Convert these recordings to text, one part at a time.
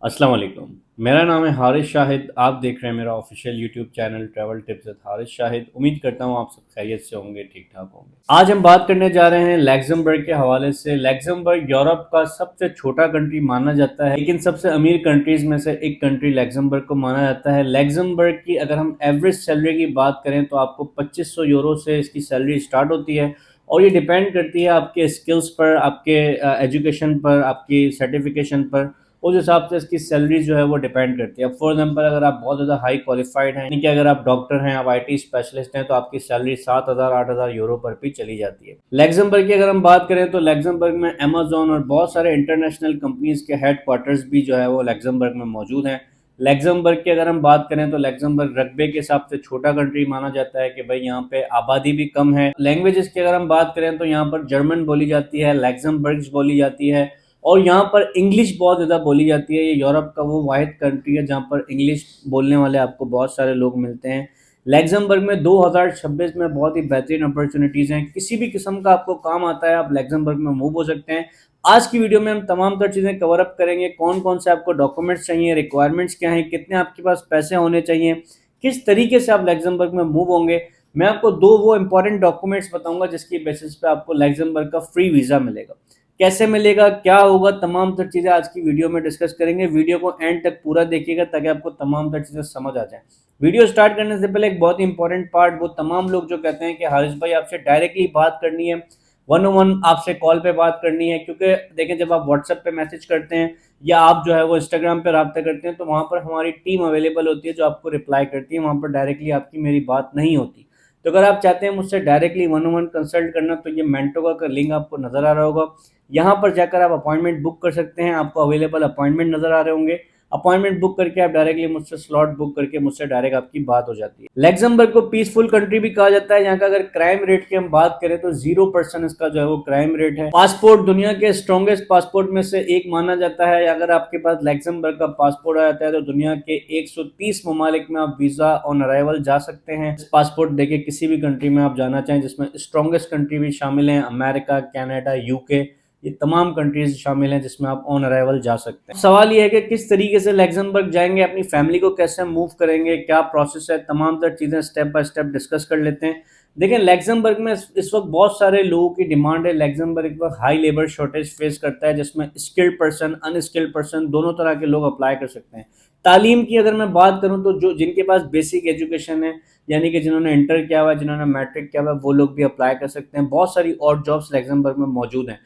अस्सलाम वालेकुम। मेरा नाम है हारिस शाहिद। आप देख रहे हैं मेरा official YouTube channel travel tips with Haris Shahid. उम्मीद करता हूँ आप सब खैरियत से होंगे, ठीक ठाक होंगे। आज हम बात करने जा रहे हैं लैक्समबर्ग के हवाले से। लैक्समबर्ग यूरोप का सबसे छोटा कंट्री माना जाता है, लेकिन सबसे अमीर कंट्रीज में से एक कंट्री लैक्समबर्ग को माना जाता है। लैक्समबर्ग की अगर हम एवरेज सैलरी की बात करें तो आपको 2500 यूरो से इसकी सैलरी स्टार्ट होती है, और ये डिपेंड करती है आपके स्किल्स पर, आपके एजुकेशन पर, आपकी सर्टिफिकेशन पर। उस हिसाब से इसकी सैलरी जो है वो डिपेंड करती है। अब फॉर एग्जांपल अगर आप बहुत ज़्यादा हाई क्वालिफाइड हैं, यानी कि अगर आप डॉक्टर हैं, आप आईटी स्पेशलिस्ट हैं, तो आपकी सैलरी 7,000 8,000 यूरो पर भी चली जाती है। लैक्समबर्ग की अगर हम बात करें तो लैक्समबर्ग में अमेजोन और बहुत सारे इंटरनेशनल कंपनीज के हेड क्वार्टर्स भी जो है वो लैक्समबर्ग में मौजूद हैं। लैक्समबर्ग की अगर हम बात करें तो लैक्समबर्ग रकबे के हिसाब से छोटा कंट्री माना जाता है कि भाई यहाँ पे आबादी भी कम है। लैंग्वेजेस की अगर हम बात करें तो यहाँ पर जर्मन बोली जाती है, लैक्समबर्ग्स बोली जाती है, और यहाँ पर इंग्लिश बहुत ज़्यादा बोली जाती है। ये यूरोप का वो वाहिद कंट्री है जहाँ पर इंग्लिश बोलने वाले आपको बहुत सारे लोग मिलते हैं। लैक्समबर्ग में 2026 में बहुत ही बेहतरीन अपॉर्चुनिटीज़ हैं। किसी भी किस्म का आपको काम आता है, आप लैक्समबर्ग में मूव हो सकते हैं। आज की वीडियो में हम तमाम तर चीज़ें कवर अप करेंगे। कौन कौन से आपको डॉक्यूमेंट्स चाहिए, रिक्वायरमेंट्स क्या हैं, कितने आपके पास पैसे होने चाहिए, किस तरीके से आप लैक्समबर्ग में मूव होंगे। मैं आपको दो वो इंपॉर्टेंट डॉक्यूमेंट्स बताऊंगा जिसकी बेसिस पे आपको लैक्समबर्ग का फ्री वीज़ा मिलेगा। कैसे मिलेगा, क्या होगा, तमाम तर चीज़ें आज की वीडियो में डिस्कस करेंगे। वीडियो को एंड तक पूरा देखिएगा ताकि आपको तमाम तर चीज़ें समझ आ जाए। वीडियो स्टार्ट करने से पहले एक बहुत ही इंपॉर्टेंट पार्ट, वो तमाम लोग जो कहते हैं कि हारिस भाई आपसे डायरेक्टली बात करनी है, वन ऑन वन आपसे कॉल पे बात करनी है, क्योंकि देखें जब आप व्हाट्सएप पे मैसेज करते हैं या आप जो है वो इंस्टाग्राम पे रब्ता करते हैं तो वहाँ पर हमारी टीम अवेलेबल होती है जो आपको रिप्लाई करती है। वहाँ पर डायरेक्टली आपकी मेरी बात नहीं होती। तो अगर आप चाहते हैं मुझसे directly one on one consult करना तो ये मेंटोगा का लिंक आपको नज़र आ रहा होगा। यहाँ पर जाकर आप अपॉइंटमेंट बुक कर सकते हैं। आपको अवेलेबल अपॉइंटमेंट नज़र आ रहे होंगे। अपॉइंटमेंट बुक करके आप डायरेक्टली मुझसे स्लॉट बुक करके मुझसे डायरेक्ट आपकी बात हो जाती है। लैक्समबर्ग को पीसफुल कंट्री भी कहा जाता है। यहाँ का अगर क्राइम रेट की हम बात करें तो 0% इसका जो है वो क्राइम रेट है। पासपोर्ट दुनिया के स्ट्रॉन्गेस्ट पासपोर्ट में से एक माना जाता है। अगर आपके पास लैक्समबर्ग का पासपोर्ट आ जाता है तो दुनिया के 130 ममालिक में आप वीजा ऑन अराइवल जा सकते हैं। इस पासपोर्ट देके किसी भी कंट्री में आप जाना चाहें, जिसमें स्ट्रॉन्गेस्ट कंट्री भी शामिल हैं, अमेरिका, कनाडा, यूके, ये तमाम कंट्रीज शामिल हैं जिसमें आप ऑन अराइवल जा सकते हैं। सवाल ये है कि किस तरीके से लैक्समबर्ग जाएंगे, अपनी फैमिली को कैसे मूव करेंगे, क्या प्रोसेस है, तमाम तर चीज़ें स्टेप बाय स्टेप डिस्कस कर लेते हैं। देखें लैक्समबर्ग में इस वक्त बहुत सारे लोगों की डिमांड है। लैक्समबर्ग इस वक्त हाई लेबर शॉर्टेज फेस करता है जिसमें स्किल्ड पर्सन, अनस्किल्ड पर्सन दोनों तरह के लोग अप्लाई कर सकते हैं। तालीम की अगर मैं बात करूं तो जो जिनके पास बेसिक एजुकेशन है, यानी कि जिन्होंने इंटर किया हुआ है, जिन्होंने मैट्रिक किया हुआ है, वो लोग भी अप्लाई कर सकते हैं। बहुत सारी और जॉब्स लैक्समबर्ग में मौजूद हैं।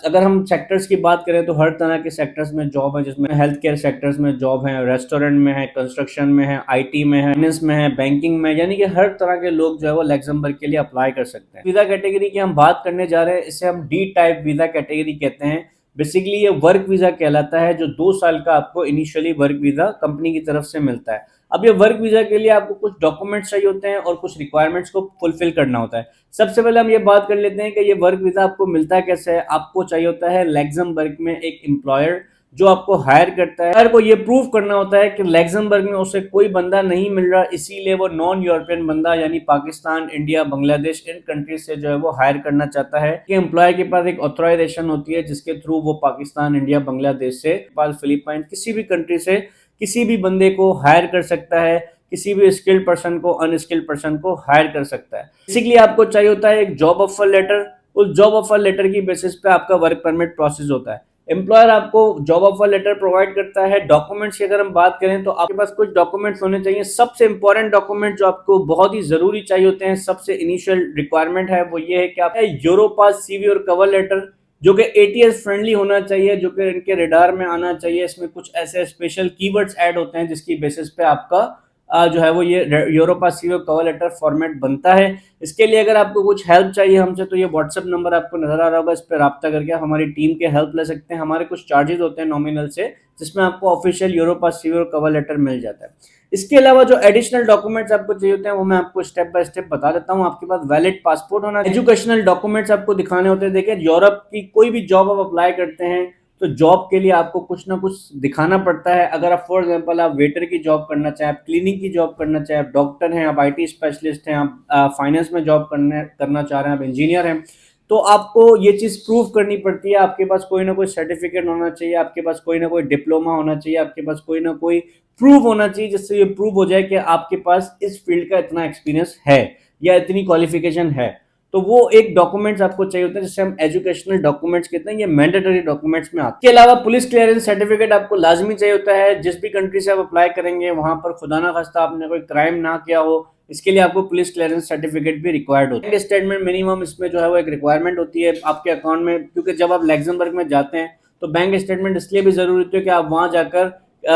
अगर हम सेक्टर्स की बात करें तो हर तरह के सेक्टर्स में जॉब है, जिसमें हेल्थ केयर सेक्टर्स में जॉब है, रेस्टोरेंट में है, कंस्ट्रक्शन में है, आईटी में है, फाइनेंस में है, बैंकिंग में, यानी कि हर तरह के लोग जो है वो लैक्समबर्ग के लिए अप्लाई कर सकते हैं। वीजा कैटेगरी की हम बात करने जा रहे हैं, इसे हम डी टाइप वीजा कैटेगरी कहते हैं। बेसिकली ये वर्क वीजा कहलाता है, जो 2 साल का आपको इनिशियली वर्क वीजा कंपनी की तरफ से मिलता है। अब ये वर्क वीजा के लिए आपको कुछ डॉक्यूमेंट्स चाहिए होते हैं और कुछ रिक्वायरमेंट्स को फुलफिल करना होता है। सबसे पहले हम ये बात कर लेते हैं कि ये वर्क वीजा आपको मिलता कैसे है। आपको चाहिए होता है लैक्समबर्ग में एक एम्प्लॉयर जो आपको हायर करता है। हायर को ये प्रूव करना होता है कि लैक्समबर्ग में उसे कोई बंदा नहीं मिल रहा, इसीलिए वो नॉन यूरोपियन बंदा यानी पाकिस्तान, इंडिया, बांग्लादेश, इन कंट्रीज से जो है वो हायर करना चाहता है कि एम्प्लॉयर के पास एक ऑथराइजेशन होती है जिसके थ्रू वो पाकिस्तान, इंडिया, बांग्लादेश से, फिलीपाइन, किसी भी कंट्री से किसी भी बंदे को हायर कर सकता है, किसी भी स्किल्ड पर्सन को, अनस्किल्ड पर्सन को हायर कर सकता है। बेसिकली आपको चाहिए होता है एक जॉब ऑफर लेटर। उस जॉब ऑफर लेटर की बेसिस पे आपका वर्क परमिट प्रोसेस होता है। एम्प्लॉयर आपको जॉब ऑफर लेटर प्रोवाइड करता है। डॉक्यूमेंट्स की अगर हम बात करें तो आपके पास कुछ डॉक्यूमेंट्स होने चाहिए। सबसे इंपॉर्टेंट डॉक्यूमेंट जो आपको बहुत ही जरूरी चाहिए होते हैं, सबसे इनिशियल रिक्वायरमेंट है वो ये है कि आप यूरोपास सीवी और कवर लेटर, जो कि एटीएस फ्रेंडली होना चाहिए, जो कि इनके रेडार में आना चाहिए। इसमें कुछ ऐसे स्पेशल कीवर्ड्स ऐड होते हैं जिसकी बेसिस पे आपका जो है वो ये यूरोपा सीओ कवर लेटर फॉर्मेट बनता है। इसके लिए अगर आपको कुछ हेल्प चाहिए हमसे तो ये व्हाट्सएप नंबर आपको नजर आ रहा होगा, इस पर रब्ता करके हमारी टीम के हेल्प ले सकते हैं। हमारे कुछ चार्जेस होते हैं नॉमिनल से, जिसमें आपको ऑफिशियल यूरोपा सीओ कवर लेटर मिल जाता है। इसके अलावा जो एडिशनल डॉक्यूमेंट्स आपको चाहिए होते हैं वो मैं आपको स्टेप बाय स्टेप बता देता हूँ। आपके पास वैलिड पासपोर्ट होना, एजुकेशनल डॉक्यूमेंट्स आपको दिखाने होते हैं। देखिए यूरोप की कोई भी जॉब आप अप्लाई करते हैं तो जॉब के लिए आपको कुछ ना कुछ दिखाना पड़ता है। अगर आप फॉर एग्जांपल आप वेटर की जॉब करना चाहें, आप क्लीनिंग की जॉब करना चाहें, आप डॉक्टर हैं, आप आईटी स्पेशलिस्ट हैं, आप फाइनेंस में जॉब करना चाह रहे हैं, आप इंजीनियर हैं, तो आपको ये चीज़ प्रूव करनी पड़ती है, आपके पास कोई ना कोई सर्टिफिकेट होना चाहिए, आपके पास कोई ना कोई डिप्लोमा होना चाहिए, आपके पास कोई ना कोई प्रूव होना चाहिए जिससे ये प्रूव हो जाए कि आपके पास इस फील्ड का इतना एक्सपीरियंस है या इतनी क्वालिफिकेशन है। तो वो एक डॉक्यूमेंट्स आपको चाहिए होता है जिससे हम एजुकेशनल डॉक्यूमेंट्स कहते हैं, ये मैंडेटरी डॉक्यूमेंट्स में आते हैं। इसके अलावा पुलिस क्लियरेंस सर्टिफिकेट आपको लाजमी चाहिए होता है। जिस भी कंट्री से आप अप्लाई करेंगे वहां पर खुदा ना खास्ता आपने कोई क्राइम ना किया हो, इसके लिए आपको पुलिस क्लियरेंस सर्टिफिकेट भी रिक्वायर्ड होता है। बैंक स्टेटमेंट मिनिमम इसमें जो है वो एक रिक्वायरमेंट होती है आपके अकाउंट में, क्योंकि जब आप लग्जमबर्ग में जाते हैं तो बैंक स्टेटमेंट इसलिए भी जरूरी होती है कि आप वहां जाकर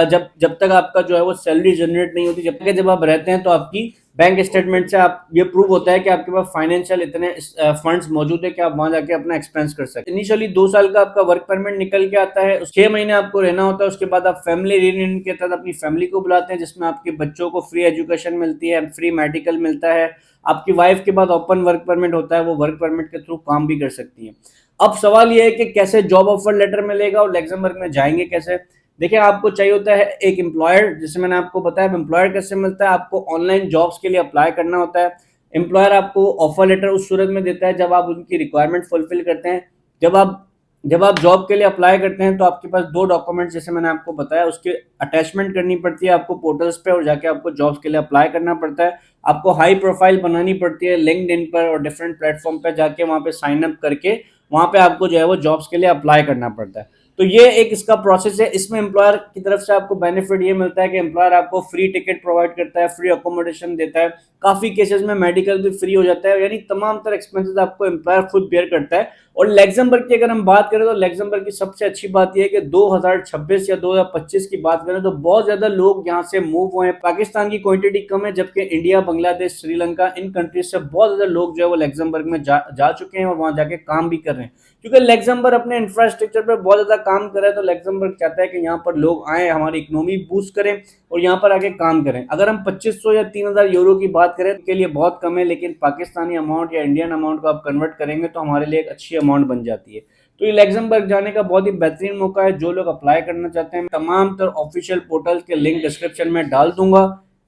जब जब तक आपका जो है वो सैलरी जनरेट नहीं होती, जब तक जब आप रहते हैं तो आपकी बैंक स्टेटमेंट से आप ये प्रूव होता है कि आपके पास फाइनेंशियल इतने फंड्स मौजूद है कि आप वहां जाके अपना एक्सपेंस कर सकते हैं। इनिशियली 2 साल का आपका वर्क परमिट निकल के आता है, 6 महीने आपको रहना होता है। उसके बाद आप फैमिली रीयूनियन के तहत अपनी फैमिली को बुलाते हैं जिसमें आपके बच्चों को फ्री एजुकेशन मिलती है, फ्री मेडिकल मिलता है। आपकी वाइफ के बाद ओपन वर्क परमिट होता है, वो वर्क परमिट के थ्रू काम भी कर सकती है। अब सवाल ये है कि कैसे जॉब ऑफर लेटर मिलेगा और लग्जमबर्ग में जाएंगे कैसे। देखिए आपको चाहिए होता है एक एम्प्लॉयर, जैसे मैंने आपको बताया एम्प्लॉयर कैसे मिलता है, आपको ऑनलाइन जॉब्स के लिए अप्लाई करना होता है। एम्प्लॉयर आपको ऑफर लेटर उस सूरत में देता है जब आप उनकी रिक्वायरमेंट फुलफिल करते हैं। जब आप जॉब के लिए अप्लाई करते हैं तो आपके पास 2 डॉक्यूमेंट्स जैसे मैंने आपको बताया उसकी अटैचमेंट करनी पड़ती है आपको पोर्टल्स पे, और जाके आपको जॉब्स के लिए अप्लाई करना पड़ता है। आपको हाई प्रोफाइल बनानी पड़ती है लिंक्डइन पर और डिफरेंट प्लेटफॉर्म पे जाके वहां पे साइन अप करके वहां पे आपको जो है वो जॉब्स के लिए अप्लाई करना पड़ता है। तो ये एक इसका प्रोसेस है। इसमें एम्प्लॉयर की तरफ से आपको बेनिफिट ये मिलता है कि एम्प्लॉयर आपको फ्री टिकट प्रोवाइड करता है, फ्री अकोमोडेशन देता है, काफी केसेस में मेडिकल भी फ्री हो जाता है, यानी तमाम तरह एक्सपेंसेस आपको एम्प्लॉयर खुद बेयर करता है। और लग्जमबर्ग की अगर हम बात करें तो लग्जमबर्ग की सबसे अच्छी बात यह है कि 2026 या 2025 की बात करें तो बहुत ज्यादा लोग यहाँ से मूव हुए हैं। पाकिस्तान की क्वांटिटी कम है, जबकि इंडिया, बांग्लादेश, श्रीलंका, इन कंट्रीज से बहुत ज्यादा लोग जो है वो लग्जमबर्ग में जा चुके हैं और वहां जाके काम भी कर रहे हैं, क्योंकि लग्जमबर्ग अपने इंफ्रास्ट्रक्चर पर बहुत ज्यादा काम कर रहा है। तो लग्जमबर्ग चाहता है कि यहाँ पर लोग आए, हमारी इकोनॉमी बूस्ट करें और यहाँ पर आके काम करें। अगर हम 2500 या 3000 यूरो की बात करें तो के लिए बहुत कम है, लेकिन पाकिस्तानी अमाउंट या इंडियन अमाउंट को आप कन्वर्ट करेंगे तो हमारे लिए एक अच्छी अमाउंट बन जाती है। तो ये लग्जमबर्ग जाने का बहुत ही बेहतरीन मौका है। जो लोग अप्लाई करना चाहते हैं, तमाम तरह ऑफिशियल पोर्टल्स के लिंक डिस्क्रिप्शन में डाल दूंगा।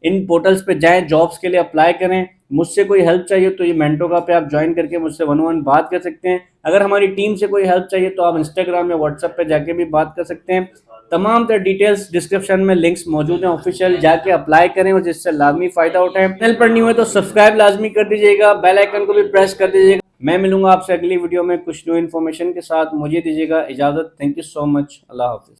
इन पोर्टल्स पे जाएं, जॉब्स के लिए अप्लाई करें। मुझसे कोई हेल्प चाहिए तो ये मेंटोका पे आप ज्वाइन करके मुझसे 1-on-1 बात कर सकते हैं। अगर हमारी टीम से कोई हेल्प चाहिए तो आप इंस्टाग्राम या व्हाट्सएप पे जाके भी बात कर सकते हैं। तमाम तरह डिटेल्स डिस्क्रिप्शन में लिंक्स मौजूद हैं ऑफिशियल, जाके अप्लाई करें और जिससे लाजमी फायदा उठाएं। चैनल पर न्यू है तो सब्सक्राइब लाजमी कर दीजिएगा, बेल आइकन को भी प्रेस कर दीजिएगा। मैं मिलूंगा आपसे अगली वीडियो में कुछ न्यू इन्फॉर्मेशन के साथ। मुझे दीजिएगा इजाजत। Thank you so much. Allah Hafiz.